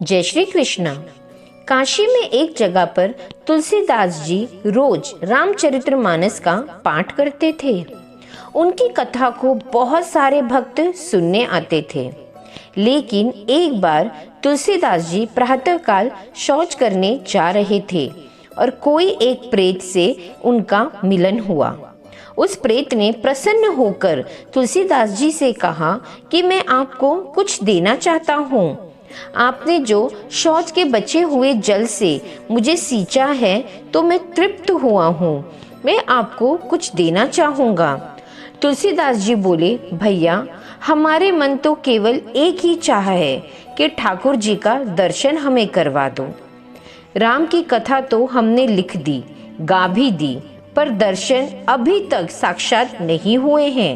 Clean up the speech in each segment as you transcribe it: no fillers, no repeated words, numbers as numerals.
जय श्री कृष्णा। काशी में एक जगह पर तुलसीदास जी रोज रामचरितमानस का पाठ करते थे। उनकी कथा को बहुत सारे भक्त सुनने आते थे। लेकिन एक बार तुलसीदास जी प्रातःकाल शौच करने जा रहे थे और कोई एक प्रेत से उनका मिलन हुआ। उस प्रेत ने प्रसन्न होकर तुलसीदास जी से कहा कि मैं आपको कुछ देना चाहता हूँ। आपने जो शौच के बचे हुए जल से मुझे सींचा है तो मैं तृप्त हुआ हूँ। मैं आपको कुछ देना चाहूँगा। तुलसीदास जी बोले, भैया हमारे मन तो केवल एक ही चाह है कि ठाकुर जी का दर्शन हमें करवा दो। राम की कथा तो हमने लिख दी, गा भी दी, पर दर्शन अभी तक साक्षात नहीं हुए हैं।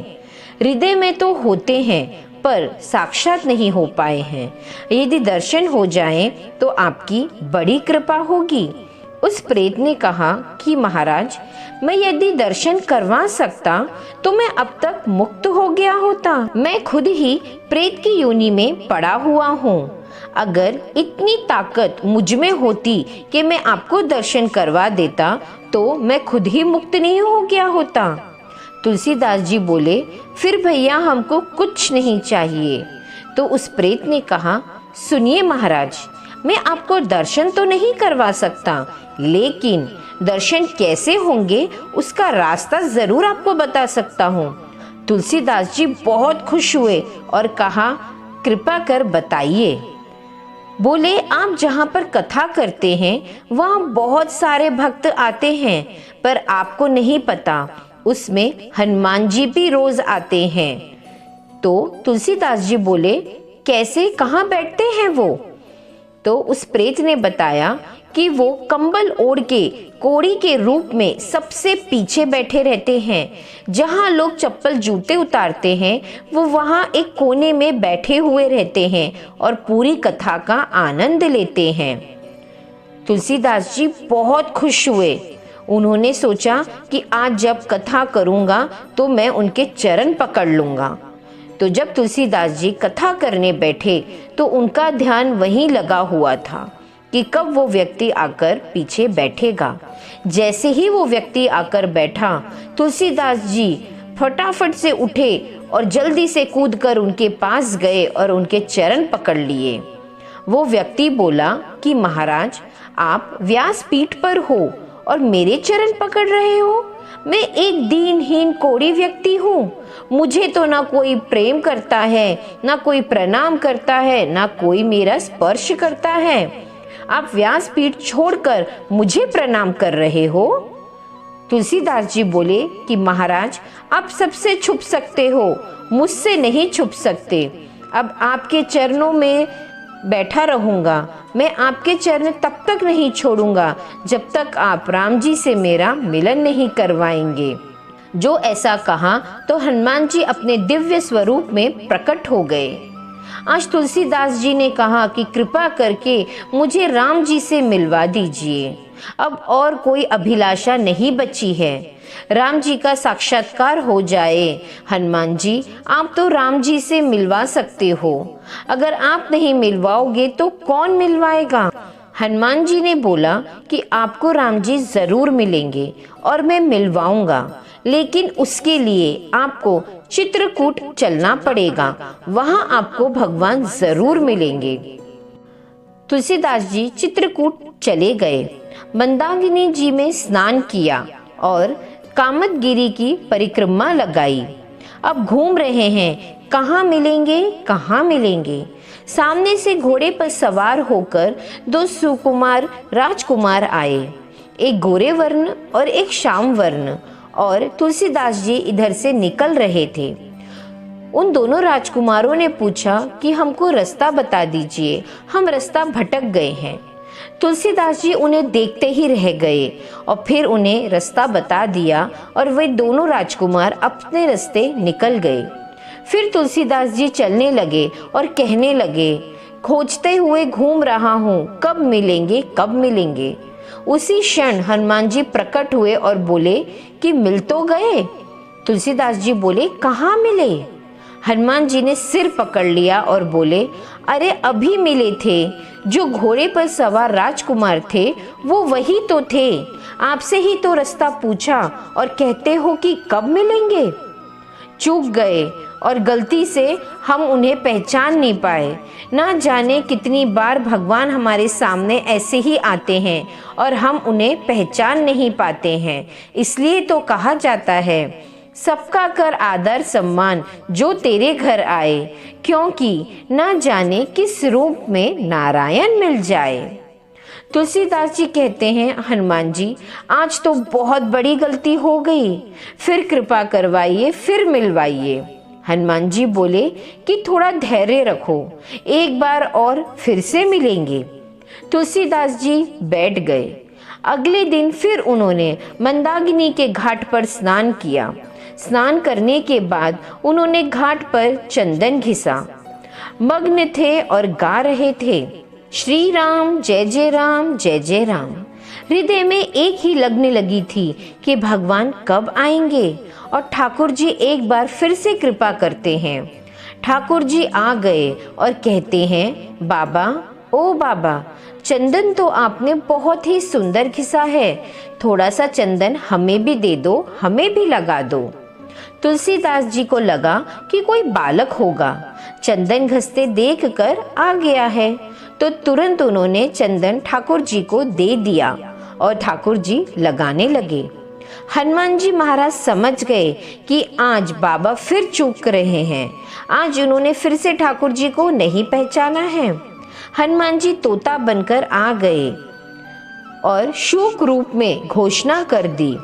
हृदय में तो होते हैं पर साक्षात नहीं हो पाए हैं। यदि दर्शन हो जाएं तो आपकी बड़ी कृपा होगी। उस प्रेत ने कहा कि महाराज, मैं यदि दर्शन करवा सकता तो मैं अब तक मुक्त हो गया होता। मैं खुद ही प्रेत की योनि में पड़ा हुआ हूँ। अगर इतनी ताकत मुझ में होती कि मैं आपको दर्शन करवा देता तो मैं खुद ही मुक्त नहीं हो गया होता। तुलसीदास जी बोले, फिर भैया हमको कुछ नहीं चाहिए। तो उस प्रेत ने कहा, सुनिए महाराज, मैं आपको दर्शन तो नहीं करवा सकता, लेकिन दर्शन कैसे होंगे उसका रास्ता जरूर आपको बता सकता हूँ। तुलसीदास जी बहुत खुश हुए और कहा, कृपा कर बताइए। बोले, आप जहाँ पर कथा करते हैं वहाँ बहुत सारे भक्त आते हैं, पर आपको नहीं पता उसमें हनुमान जी भी रोज आते हैं। तो तुलसीदास जी बोले, कैसे, कहाँ बैठते हैं वो? तो उस प्रेत ने बताया कि वो कंबल ओढ़ के कोड़ी के रूप में सबसे पीछे बैठे रहते हैं। जहाँ लोग चप्पल जूते उतारते हैं वो वहाँ एक कोने में बैठे हुए रहते हैं और पूरी कथा का आनंद लेते हैं। तुलसीदास जी बहुत खुश हुए। उन्होंने सोचा कि आज जब कथा करूँगा तो मैं उनके चरण पकड़ लूँगा। तो जब तुलसीदास जी कथा करने बैठे तो उनका ध्यान वहीं लगा हुआ था कि कब वो व्यक्ति आकर पीछे बैठेगा। जैसे ही वो व्यक्ति आकर बैठा, तुलसीदास जी फटाफट से उठे और जल्दी से कूदकर उनके पास गए और उनके चरण पकड़ लिए। वो व्यक्ति बोला कि महाराज, आप व्यासपीठ पर हो और मेरे चरण पकड़ रहे हो? मैं एक दीनहीन कोढ़ी व्यक्ति हूँ। मुझे तो ना कोई प्रेम करता है, ना कोई प्रणाम करता है, ना कोई मेरा स्पर्श करता है। आप व्यासपीठ छोड़कर मुझे प्रणाम कर रहे हो? तुलसीदास जी बोले कि महाराज, आप सबसे छुप सकते हो, मुझसे नहीं छुप सकते। अब आपके चरणों में बैठा रहूंगा। मैं आपके चरण तब तक नहीं छोड़ूंगा जब तक आप राम जी से मेरा मिलन नहीं करवाएंगे। जो ऐसा कहा तो हनुमान जी अपने दिव्य स्वरूप में प्रकट हो गए। आज तुलसीदास जी ने कहा कि कृपा करके मुझे राम जी से मिलवा दीजिए। अब और कोई अभिलाषा नहीं बची है। राम जी का साक्षात्कार हो जाए। हनुमान जी, आप तो राम जी से मिलवा सकते हो। अगर आप नहीं मिलवाओगे तो कौन मिलवाएगा? हनुमान जी ने बोला कि आपको राम जी जरूर मिलेंगे और मैं मिलवाऊंगा, लेकिन उसके लिए आपको चित्रकूट चलना पड़ेगा। वहां आपको भगवान जरूर मिलेंगे। तुलसीदास जी चित्रकूट चले गए। मंदाकिनी जी में स्नान किया और कामदगिरी की परिक्रमा लगाई। अब घूम रहे हैं, कहाँ मिलेंगे, कहाँ मिलेंगे। सामने से घोड़े पर सवार होकर दो सुकुमार राजकुमार आए, एक गोरे वर्ण और एक श्याम वर्ण, और तुलसीदास जी इधर से निकल रहे थे। उन दोनों राजकुमारों ने पूछा कि हमको रास्ता बता दीजिए, हम रास्ता भटक गए हैं। तुलसीदास जी उन्हें देखते ही रह गए और फिर उन्हें रास्ता बता दिया और वे दोनों राजकुमार अपने रास्ते निकल गए। फिर तुलसीदास जी चलने लगे और कहने लगे, खोजते हुए घूम रहा हूँ, कब मिलेंगे, कब मिलेंगे। उसी क्षण हनुमान जी प्रकट हुए और बोले कि मिल तो गए। तुलसीदास जी बोले, कहाँ मिले? हनुमान जी ने सिर पकड़ लिया और बोले, अरे अभी मिले थे, जो घोड़े पर सवार राजकुमार थे वो वही तो थे। आपसे ही तो रास्ता पूछा और कहते हो कि कब मिलेंगे। चूक गए और गलती से हम उन्हें पहचान नहीं पाए। ना जाने कितनी बार भगवान हमारे सामने ऐसे ही आते हैं और हम उन्हें पहचान नहीं पाते हैं। इसलिए तो कहा जाता है, सबका कर आदर सम्मान जो तेरे घर आए, क्योंकि ना जाने किस रूप में नारायण मिल जाए। तुलसीदास जी कहते हैं, हनुमान जी आज तो बहुत बड़ी गलती हो गई, फिर कृपा करवाइए, फिर मिलवाइए। हनुमान जी बोले कि थोड़ा धैर्य रखो, एक बार और फिर से मिलेंगे। तुलसीदास जी बैठ गए। अगले दिन फिर उन्होंने मंदाकिनी के घाट पर स्नान किया। स्नान करने के बाद उन्होंने घाट पर चंदन घिसा। मग्न थे और गा रहे थे, श्री राम जय जय राम जय जय राम। हृदय में एक ही लगने लगी थी कि भगवान कब आएंगे और ठाकुर जी एक बार फिर से कृपा करते हैं। ठाकुर जी आ गए और कहते हैं, बाबा ओ बाबा, चंदन तो आपने बहुत ही सुंदर घिसा है, थोड़ा सा चंदन हमें भी दे दो, हमें भी लगा दो। तुलसीदास जी को लगा कि कोई बालक होगा, चंदन घसते देख कर आ गया है, तो तुरंत उन्होंने चंदन ठाकुर जी को दे दिया और ठाकुर जी लगाने लगे। हनुमान जी महाराज समझ गए कि आज बाबा फिर चूक रहे हैं, आज उन्होंने फिर से ठाकुर जी को नहीं पहचाना है। हनुमान जी तोता बनकर आ गए और शोक रूप में घोषणा कर दी,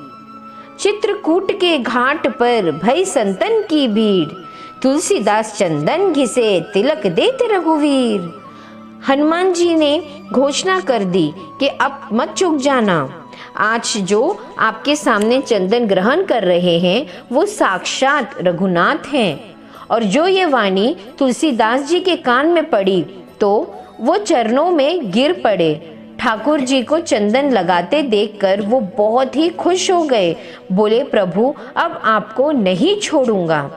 चित्रकूट के घाट पर भई संतन की भीड़, तुलसीदास चंदन घिसे तिलक देते रघुवीर। हनुमान जी ने घोषणा कर दी कि अब मत चूक जाना, आज जो आपके सामने चंदन ग्रहण कर रहे हैं वो साक्षात रघुनाथ हैं। और जो ये वाणी तुलसीदास जी के कान में पड़ी तो वो चरणों में गिर पड़े। ठाकुर जी को चंदन लगाते देखकर वो बहुत ही खुश हो गए। बोले, प्रभु अब आपको नहीं छोड़ूंगा।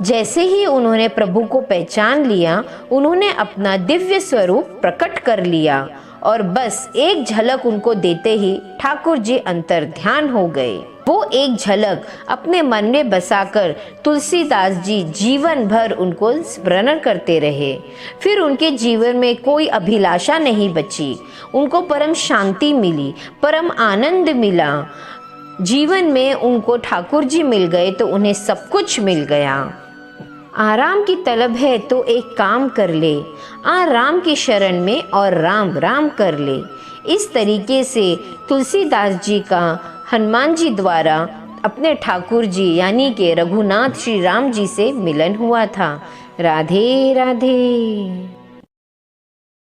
जैसे ही उन्होंने प्रभु को पहचान लिया, उन्होंने अपना दिव्य स्वरूप प्रकट कर लिया और बस एक झलक उनको देते ही ठाकुर जी अंतर ध्यान हो गए। वो एक झलक अपने मन में बसाकर तुलसीदास जी जीवन भर उनको स्मरण करते रहे। फिर उनके जीवन में कोई अभिलाषा नहीं बची, उनको परम शांति मिली, परम आनंद मिला। जीवन में उनको ठाकुर जी मिल गए तो उन्हें सब कुछ मिल गया। आराम की तलब है तो एक काम कर ले, आ राम की शरण में और राम राम कर ले। इस तरीके से तुलसीदास जी का हनुमान जी द्वारा अपने ठाकुर जी यानी कि रघुनाथ श्री राम जी से मिलन हुआ था। राधे राधे।